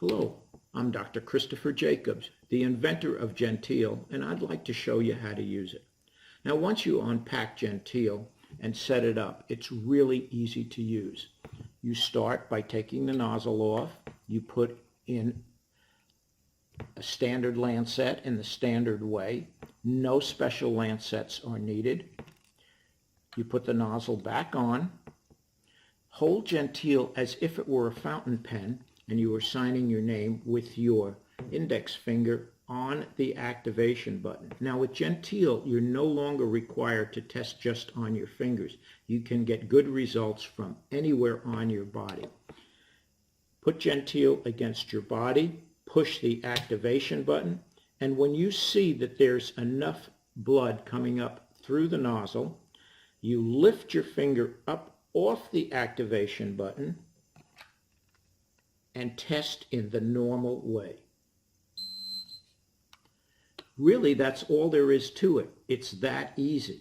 Hello, I'm Dr. Christopher Jacobs, the inventor of Genteel, and I'd like to show you how to use it. Now, once you unpack Genteel and set it up, it's really easy to use. You start by taking the nozzle off. You put in a standard lancet in the standard way. No special lancets are needed. You put the nozzle back on. Hold Genteel as if it were a fountain pen and you were signing your name with your index finger on the activation button. Now with Genteel, you're no longer required to test just on your fingers. You can get good results from anywhere on your body. Put Genteel against your body, push the activation button, and when you see that there's enough blood coming up through the nozzle, you lift your finger up off the activation button and test in the normal way. Really, that's all there is to it. It's that easy.